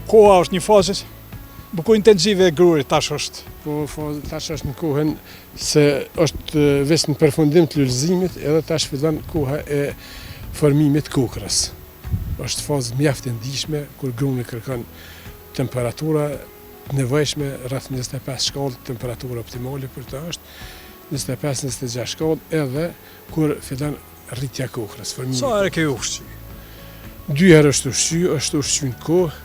koha është një fazë buku intensive e grurit tash është. Po tash është në kohën se është veç në përfundim të lullëzimit edhe tash fillon koha e formimit kokrës. Është fazë mjaft e ndihshme kur gruni kërkon temperatura nevojshme rreth 25 shkallë, temperatura optimale për të është 25-26 shkallë edhe kur fillon rritja kokrës. Sa herë ke ushqy? 2 herë është ushqy në kohë.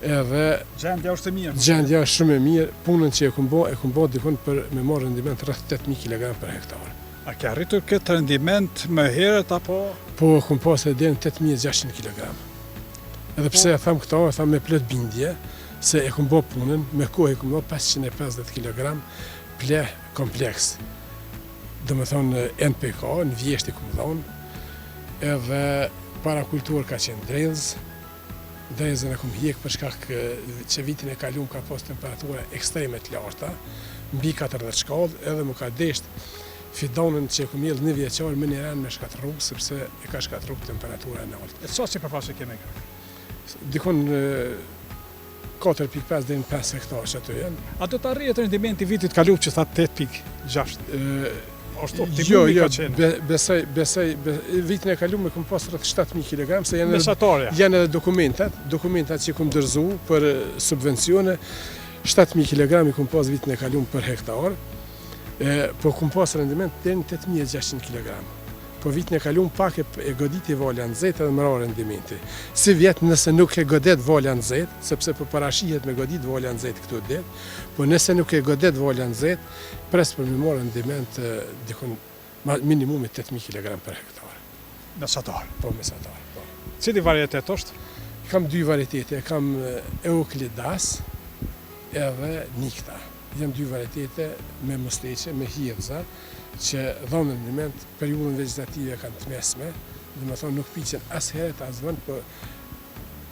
Edhe gjendja është e mirë. Gjendja është shumë e mirë. Punën që e kum bë dikon për me marrë rendiment rreth 8000 kg për hektar. A ke arritur këtë rendiment më herët apo? Po kum pasur deri në 8600 kg. Edhe pse e tham këto, e tham me plot bindje se e kum bë punën me kohë, e kum bë 550 kg pleh kompleks. Domethënë NPK, në vjeshtë i kum dhënë. Edhe parakultur ka qenë drezë. Drezën e kum hjek për shkak që vitin e kaluar ka pas temperatura ekstreme të larta, mbi 40 shkallë, edhe më ka desht fidonën që e kum jellë një vjeçar më një ran me shkatërru, sepse e ka shkatërru temperatura e lartë. E sa sipërfaqe kemi këtu? Dikon 4.5 deri në 5 hektarë që ato janë. A do të arrihet rendimenti vitit kaluar që tha 8.6? Jo, besoj, vitin e kaluar kum pas rreth 7000 kg, se janë edhe dokumentat që kum dorëzu për subvencione, 7000 kg i kum pas vitin e kaluar për hektar, po kum pas rendiment deri në 8600 kg. Po vitin e kaluar pak e goditi vala nxehtë edhe më ra rendimenti. Si vjet nëse nuk e godet vala nxehtë, sepse po parashihet me godit vala nxehtë këtu det, po nëse nuk e godet vala nxehtë, pres për me marrë rendiment dikon minimumi 8000 kg për hektar. Mesatar. Po mesatar. Po. Cili varietet është? Kam 2 varietete, kam Euklidas edhe Nikta. Janë 2 varietete me mostaqe, me hjedza, që dhanë rendiment, periudhën vegetative kanë të mesme, dhe më thonë nuk piqen as heret as vend, po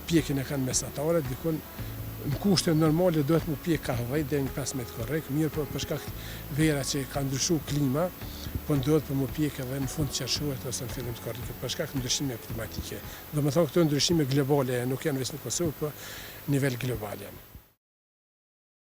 pjekin e kanë mesatare, dikon në kushte normale duhet mu pjek 40 deri në 15 korrek, mirë po për shkak vera që ka ndryshu klima, po ndodhet për mu pjek edhe në fund të qershorit ose në fillim të korrikut, për shkak ndryshime klimatike. Dhe më thonë këto ndryshime globale, nuk janë vetëm në Kosovë, po nivel global janë.